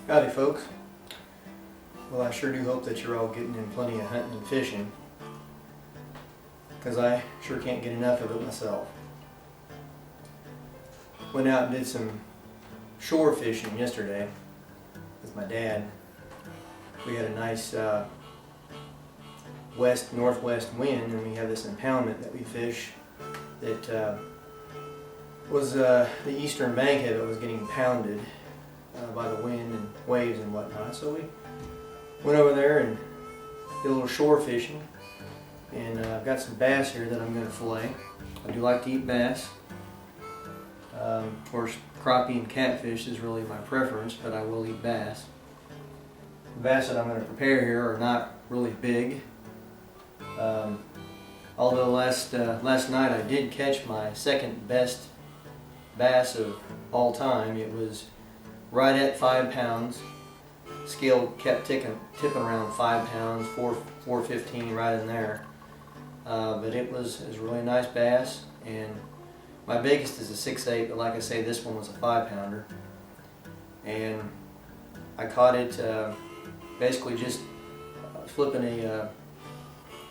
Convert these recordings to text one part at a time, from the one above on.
Howdy folks. Well, I sure do hope that you're all getting in plenty of hunting and fishing, because I sure can't get enough of it myself. Went out and did some shore fishing yesterday with my dad. We had a nice west-northwest wind, and we have this impoundment that we fish that was the eastern bank of it was getting pounded by the wind and waves and whatnot. So we went over there and did a little shore fishing, and I've got some bass here that I'm going to fillet. I do like to eat bass. Of course, crappie and catfish is really my preference, but I will eat bass. The bass that I'm going to prepare here are not really big. Although last night I did catch my second best bass of all time. It was right at 5 pounds. Scale kept tipping around 5 pounds, 4.15 right in there. But it was a really nice bass, and my biggest is a 6.8, but like I say, this one was a 5-pounder. And I caught it basically just flipping a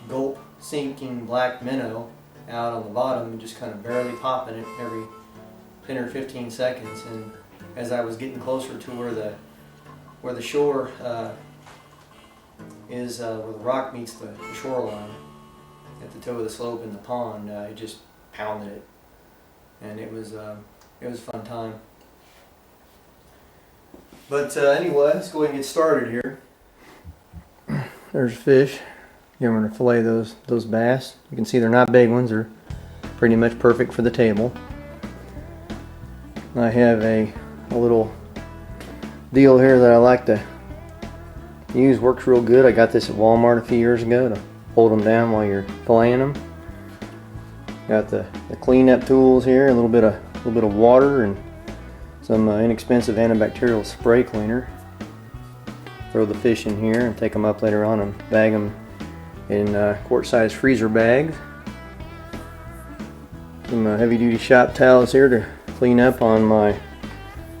gulp sinking black minnow out on the bottom and just kind of barely popping it every 10 or 15 seconds. And as I was getting closer to where the shore is, where the rock meets the shoreline at the toe of the slope in the pond, it just pounded it, and it was a fun time. But anyway, let's go ahead and get started here. There's fish. Here I'm going to fillet those bass. You can see they're not big ones. They're pretty much perfect for the table. I have a little deal here that I like to use. Works real good. I got this at Walmart a few years ago to hold them down while you're filleting them. Got the cleanup tools here, a little bit of water, and some inexpensive antibacterial spray cleaner. Throw the fish in here and take them up later on and bag them in quart-sized freezer bags. Some heavy-duty shop towels here to clean up on my.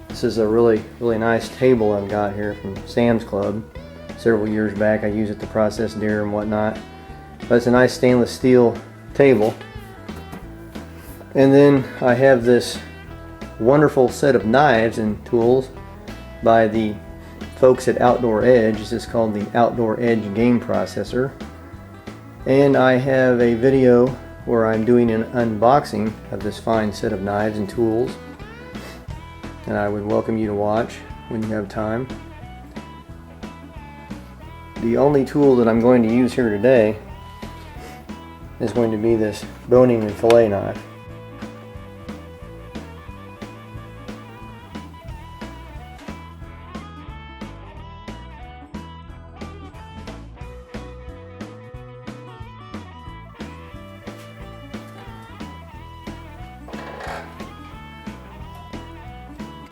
This is a really nice table I've got here from Sam's Club. Several years back, I use it to process deer and whatnot. But it's a nice stainless steel table. And then I have this wonderful set of knives and tools by the folks at Outdoor Edge. This is called the Outdoor Edge Game Processor. And I have a video where I'm doing an unboxing of this fine set of knives and tools, and I would welcome you to watch when you have time. The only tool that I'm going to use here today is going to be this boning and fillet knife.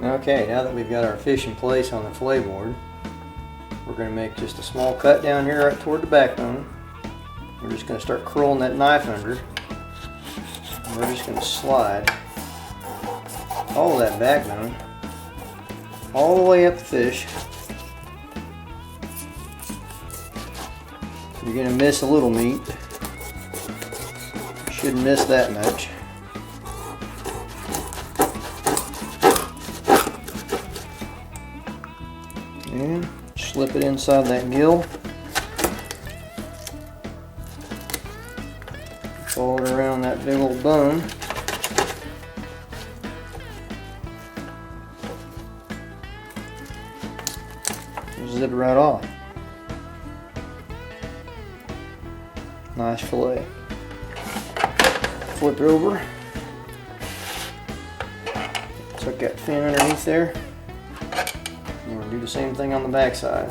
Okay, now that we've got our fish in place on the fillet board, we're going to make just a small cut down here right toward the backbone. We're just going to start curling that knife under, and we're just going to slide all of that backbone all the way up the fish. You're going to miss a little meat. You shouldn't miss that much. And slip it inside that gill. Fold it around that big old bone. Zip it right off. Nice fillet. Flip it over. Tuck that fin underneath there. I'm going to do the same thing on the back side.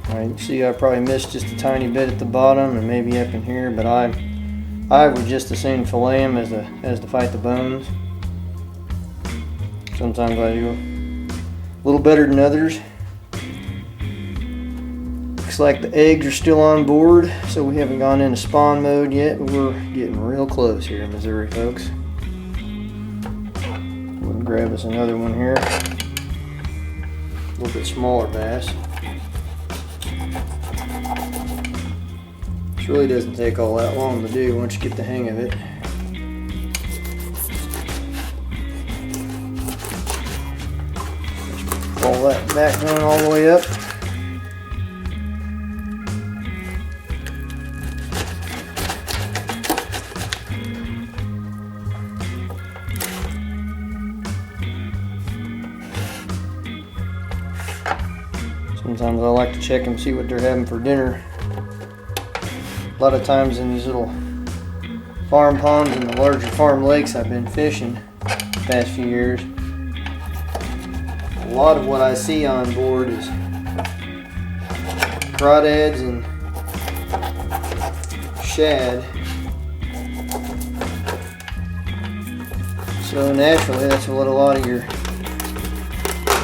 Alright, you see I probably missed just a tiny bit at the bottom and maybe up in here, but I would just as soon fillet them as to fight the bones. Sometimes I do a little better than others. Looks like the eggs are still on board, so we haven't gone into spawn mode yet, but we're getting real close here in Missouri, folks. We'll grab us another one here. A little bit smaller bass. This really doesn't take all that long to do once you get the hang of it. Pull that back down all the way up. Sometimes I like to check and see what they're having for dinner. A lot of times in these little farm ponds and the larger farm lakes I've been fishing the past few years, a lot of what I see on board is crawdads and shad. So naturally that's what a lot of your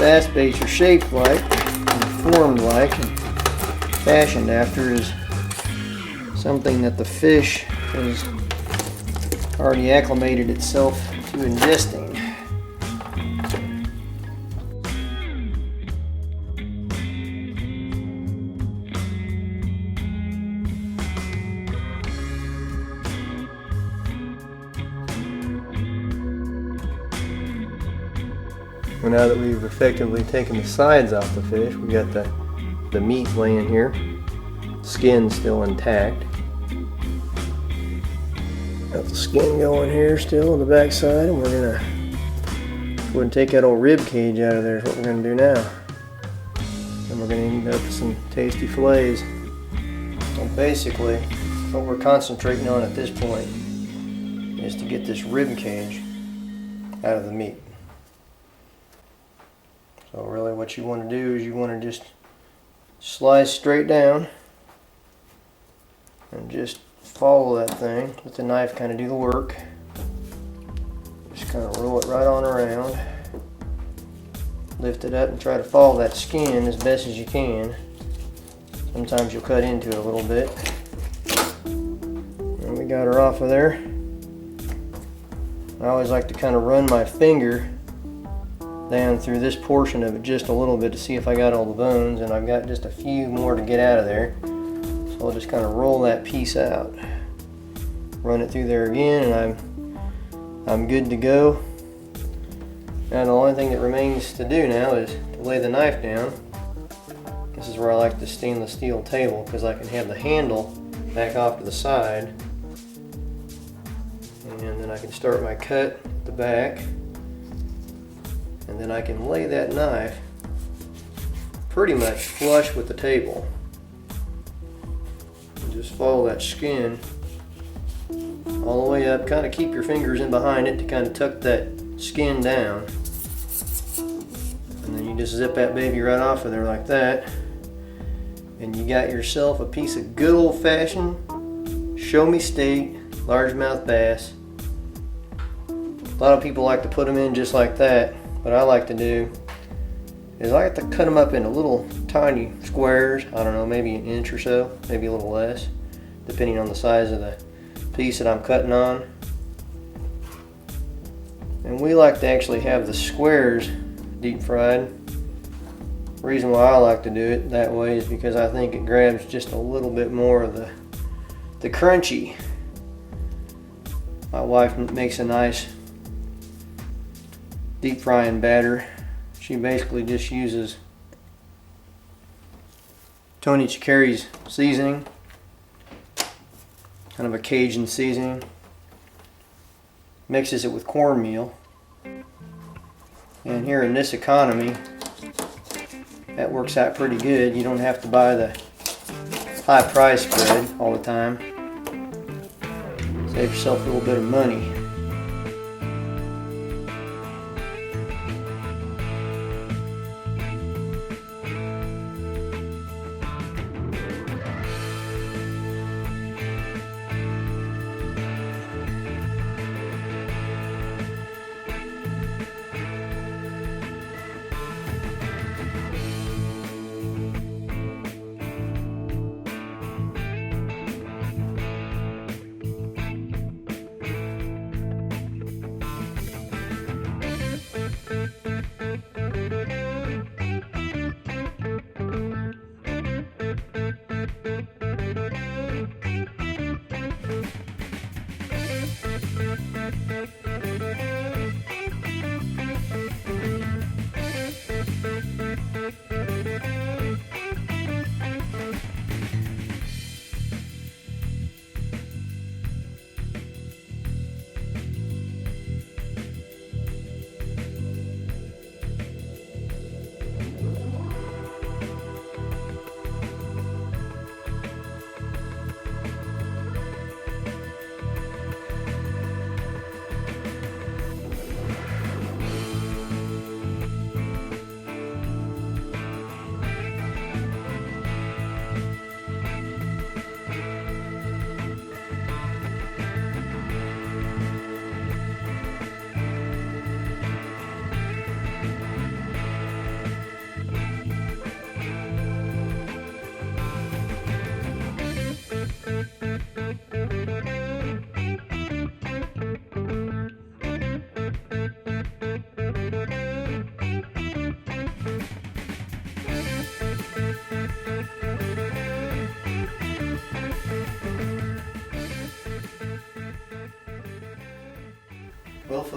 bass baits are shaped like, formed like, and fashioned after, is something that the fish has already acclimated itself to ingesting. Well, now that we've effectively taken the sides off the fish, we got the meat laying here, skin still intact. Got the skin going here still on the back side, and we're gonna take that old rib cage out of there. Is what we're gonna do now, and we're gonna end up with some tasty fillets. So basically, what we're concentrating on at this point is to get this rib cage out of the meat. So really what you want to do is you want to just slice straight down and just follow that thing. Let the knife kind of do the work. Just kind of roll it right on around. Lift it up and try to follow that skin as best as you can. Sometimes you'll cut into it a little bit. And we got her off of there. I always like to kind of run my finger down through this portion of it just a little bit to see if I got all the bones, and I've got just a few more to get out of there. So I'll just kind of roll that piece out, run it through there again, and I'm good to go. Now the only thing that remains to do now is to lay the knife down. This is where I like the stainless steel table, because I can have the handle back off to the side, and then I can start my cut at the back. And then I can lay that knife pretty much flush with the table. And just follow that skin all the way up. Kind of keep your fingers in behind it to kind of tuck that skin down. And then you just zip that baby right off of there like that. And you got yourself a piece of good old-fashioned show me state largemouth bass. A lot of people like to put them in just like that. What I like to do is I like to cut them up into little tiny squares. I don't know, maybe an inch or so, maybe a little less, depending on the size of the piece that I'm cutting on. And we like to actually have the squares deep fried. The reason why I like to do it that way is because I think it grabs just a little bit more of the crunchy. My wife makes a nice deep frying batter. She basically just uses Tony Chicari's seasoning, kind of a Cajun seasoning, mixes it with cornmeal, and here in this economy that works out pretty good. You don't have to buy the high price bread all the time. Save yourself a little bit of money.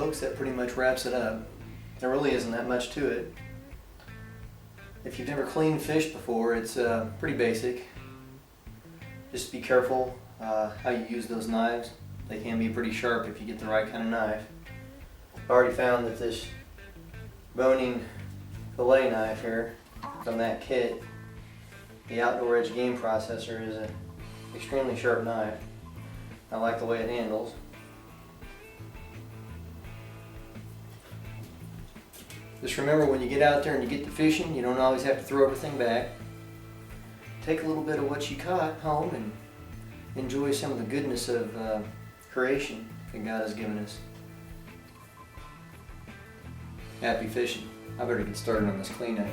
folks, that pretty much wraps it up. There really isn't that much to it. If you've never cleaned fish before, it's pretty basic. Just be careful how you use those knives. They can be pretty sharp if you get the right kind of knife. I've already found that this boning fillet knife here from that kit, the Outdoor Edge game processor, is an extremely sharp knife. I like the way it handles. Just remember, when you get out there and you get to fishing, you don't always have to throw everything back. Take a little bit of what you caught home and enjoy some of the goodness of creation that God has given us. Happy fishing. I better get started on this cleanup.